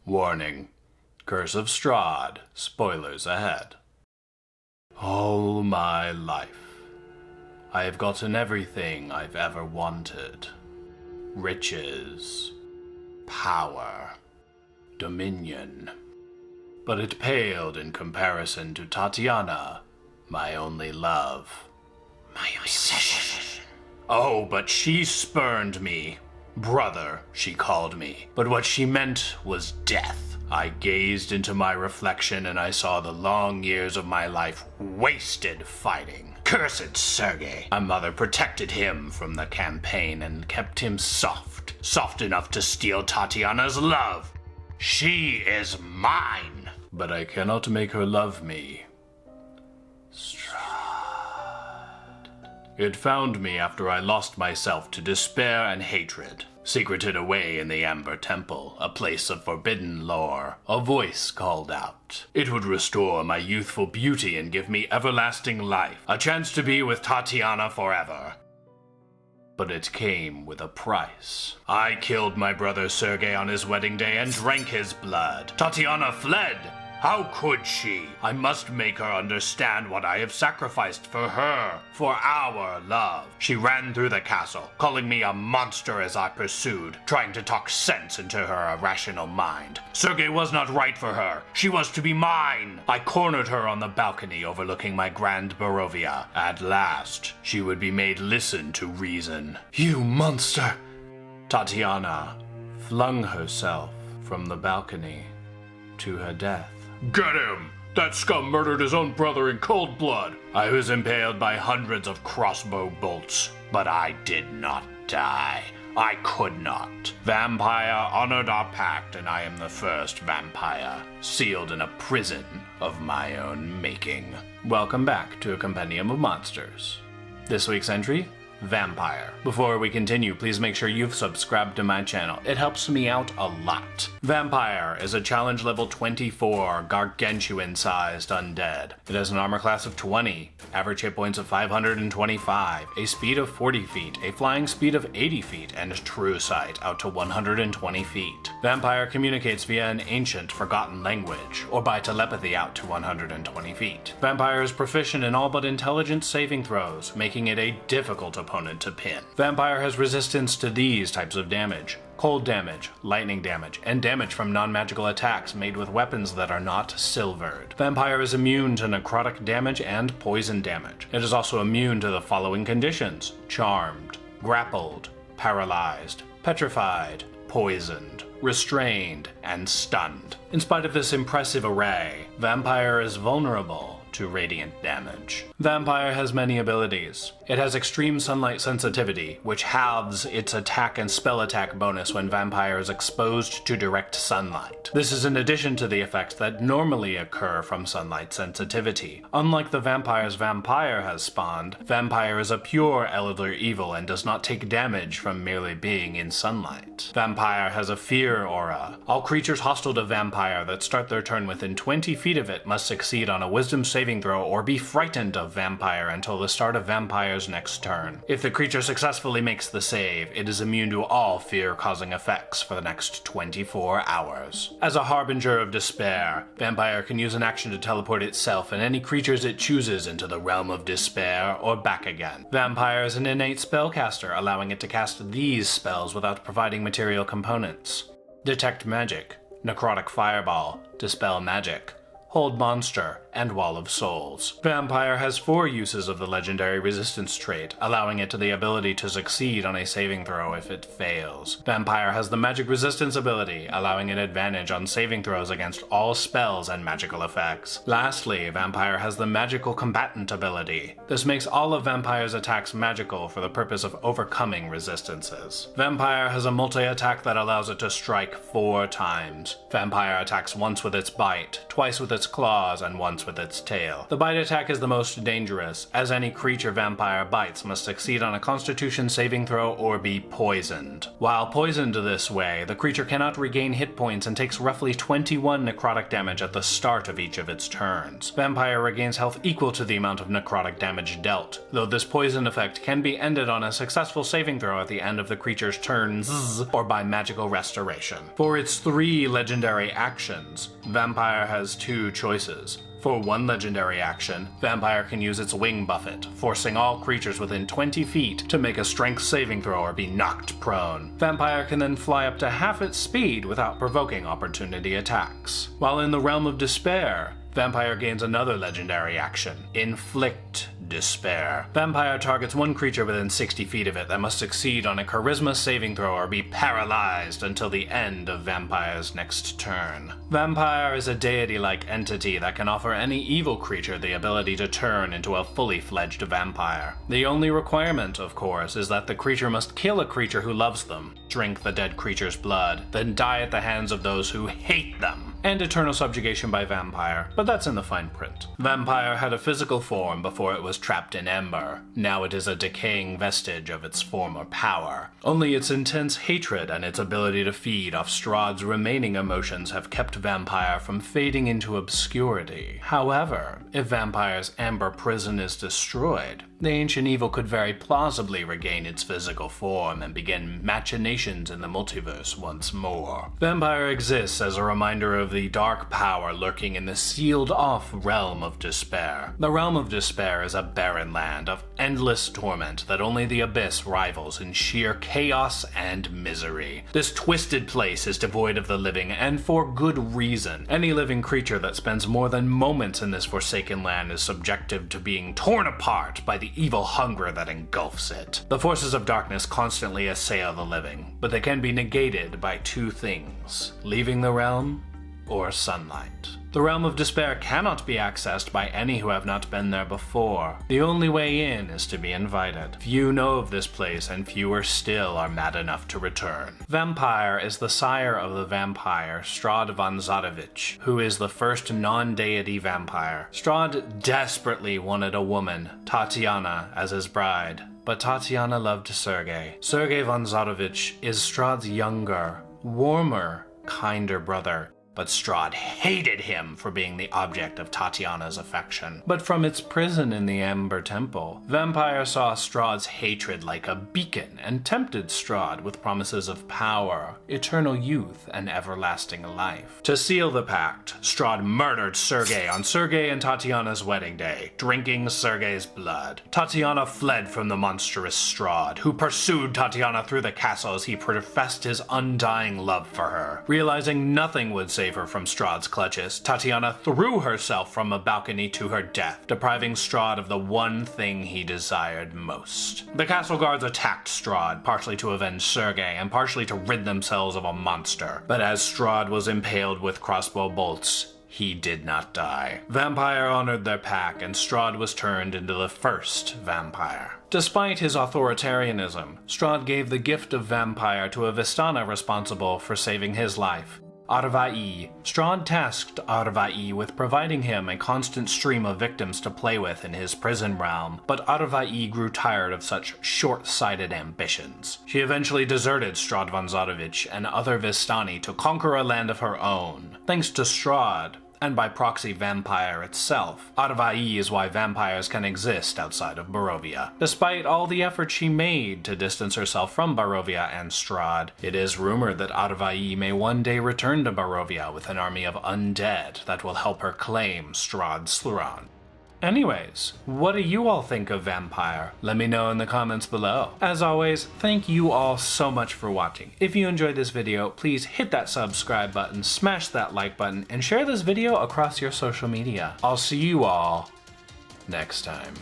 Warning. Curse of Strahd. Spoilers ahead. All my life, I have gotten everything I've ever wanted. Riches, power, dominion. But it paled in comparison to Tatiana, my only love. My obsession. Oh, but she spurned me. Brother, she called me. But what she meant was death. I gazed into my reflection and I saw the long years of my life wasted fighting. Cursed Sergei! My mother protected him from the campaign and kept him soft enough to steal Tatiana's love. She is mine! But I cannot make her love me. Strahd. It found me after I lost myself to despair and hatred. Secreted away in the Amber Temple, a place of forbidden lore, a voice called out. It would restore my youthful beauty and give me everlasting life, a chance to be with Tatiana forever. But it came with a price. I killed my brother Sergei on his wedding day and drank his blood. Tatiana fled! How could she? I must make her understand what I have sacrificed for her, for our love. She ran through the castle, calling me a monster as I pursued, trying to talk sense into her irrational mind. Sergei was not right for her. She was to be mine. I cornered her on the balcony overlooking my grand Barovia. At last, she would be made listen to reason. You monster! Tatiana flung herself from the balcony to her death. Get him! That scum murdered his own brother in cold blood. I was impaled by hundreds of crossbow bolts, but I did not die. I could not. Vampire honored our pact, and I am the first vampire, sealed in a prison of my own making. Welcome back to A Compendium of Monsters. This week's entry: Vampire. Before we continue, please make sure you've subscribed to my channel. It helps me out a lot. Vampire is a challenge level 24 gargantuan-sized undead. It has an armor class of 20, average hit points of 525, a speed of 40 feet, a flying speed of 80 feet, and true sight out to 120 feet. Vampire communicates via an ancient forgotten language, or by telepathy out to 120 feet. Vampire is proficient in all but intelligence saving throws, making it a difficult opponent to pin. Vampire has resistance to these types of damage: cold damage, lightning damage, and damage from non-magical attacks made with weapons that are not silvered. Vampire is immune to necrotic damage and poison damage. It is also immune to the following conditions: charmed, grappled, paralyzed, petrified, poisoned, restrained, and stunned. In spite of this impressive array, Vampire is vulnerable to radiant damage. Vampire has many abilities. It has extreme sunlight sensitivity, which halves its attack and spell attack bonus when Vampire is exposed to direct sunlight. This is in addition to the effects that normally occur from sunlight sensitivity. Unlike the vampires Vampire has spawned, Vampire is a pure elder evil and does not take damage from merely being in sunlight. Vampire has a fear aura. All creatures hostile to Vampire that start their turn within 20 feet of it must succeed on a wisdom saving throw or be frightened of Vampire until the start of Vampire's next turn. If the creature successfully makes the save, it is immune to all fear-causing effects for the next 24 hours. As a harbinger of despair, Vampire can use an action to teleport itself and any creatures it chooses into the realm of despair or back again. Vampire is an innate spellcaster, allowing it to cast these spells without providing material components: Detect Magic, Necrotic Fireball, Dispel Magic, Hold Monster, and Wall of Souls. Vampire has 4 uses of the legendary resistance trait, allowing it the ability to succeed on a saving throw if it fails. Vampire has the magic resistance ability, allowing it advantage on saving throws against all spells and magical effects. Lastly, Vampire has the magical combatant ability. This makes all of Vampire's attacks magical for the purpose of overcoming resistances. Vampire has a multi-attack that allows it to strike 4 times. Vampire attacks once with its bite, twice with its its claws and once with its tail. The bite attack is the most dangerous, as any creature vampire bites must succeed on a Constitution saving throw or be poisoned. While poisoned this way, the creature cannot regain hit points and takes roughly 21 necrotic damage at the start of each of its turns. Vampire regains health equal to the amount of necrotic damage dealt, though this poison effect can be ended on a successful saving throw at the end of the creature's turns or by magical restoration. For its 3 legendary actions, Vampire has 2 choices. For one legendary action, Vampire can use its Wing Buffet, forcing all creatures within 20 feet to make a strength saving throw or be knocked prone. Vampire can then fly up to half its speed without provoking opportunity attacks. While in the Realm of Despair, Vampire gains another legendary action, Inflict Despair. Vampire targets one creature within 60 feet of it that must succeed on a Charisma saving throw or be paralyzed until the end of Vampire's next turn. Vampire is a deity-like entity that can offer any evil creature the ability to turn into a fully fledged vampire. The only requirement, of course, is that the creature must kill a creature who loves them, drink the dead creature's blood, then die at the hands of those who hate them, and eternal subjugation by Vampire, but that's in the fine print. Vampire had a physical form before it was trapped in ember. Now it is a decaying vestige of its former power. Only its intense hatred and its ability to feed off Strahd's remaining emotions have kept Vampire from fading into obscurity. However, if Vampire's ember prison is destroyed, the ancient evil could very plausibly regain its physical form and begin machinations in the multiverse once more. Vampire exists as a reminder of the dark power lurking in the sealed-off Realm of Despair. The Realm of Despair is a barren land of endless torment that only the Abyss rivals in sheer chaos and misery. This twisted place is devoid of the living, and for good reason. Any living creature that spends more than moments in this forsaken land is subjective to being torn apart by the evil hunger that engulfs it. The forces of darkness constantly assail the living, but they can be negated by 2 things: leaving the realm or sunlight. The Realm of Despair cannot be accessed by any who have not been there before. The only way in is to be invited. Few know of this place, and fewer still are mad enough to return. Vampire is the sire of the vampire Strahd von Zarovich, who is the first non-deity vampire. Strahd desperately wanted a woman, Tatiana, as his bride, but Tatiana loved Sergei. Sergei von Zarovich is Strahd's younger, warmer, kinder brother, but Strahd hated him for being the object of Tatiana's affection. But from its prison in the Ember Temple, Vampire saw Strahd's hatred like a beacon and tempted Strahd with promises of power, eternal youth, and everlasting life. To seal the pact, Strahd murdered Sergei on Sergei and Tatiana's wedding day, drinking Sergei's blood. Tatiana fled from the monstrous Strahd, who pursued Tatiana through the castle as he professed his undying love for her. Realizing nothing would save her from Strahd's clutches, Tatiana threw herself from a balcony to her death, depriving Strahd of the one thing he desired most. The castle guards attacked Strahd, partially to avenge Sergei and partially to rid themselves of a monster. But as Strahd was impaled with crossbow bolts, he did not die. Vampire honored their pact, and Strahd was turned into the first vampire. Despite his authoritarianism, Strahd gave the gift of Vampire to a Vistana responsible for saving his life, Arva'i. Strahd tasked Arva'i with providing him a constant stream of victims to play with in his prison realm, but Arva'i grew tired of such short-sighted ambitions. She eventually deserted Strahd von Zarovich and other Vistani to conquer a land of her own. Thanks to Strahd, and by proxy Vampire itself, Arva'i is why vampires can exist outside of Barovia. Despite all the effort she made to distance herself from Barovia and Strahd, it is rumored that Arva'i may one day return to Barovia with an army of undead that will help her claim Strahd's throne. Anyways, what do you all think of Vampire? Let me know in the comments below. As always, thank you all so much for watching. If you enjoyed this video, please hit that subscribe button, smash that like button, and share this video across your social media. I'll see you all next time.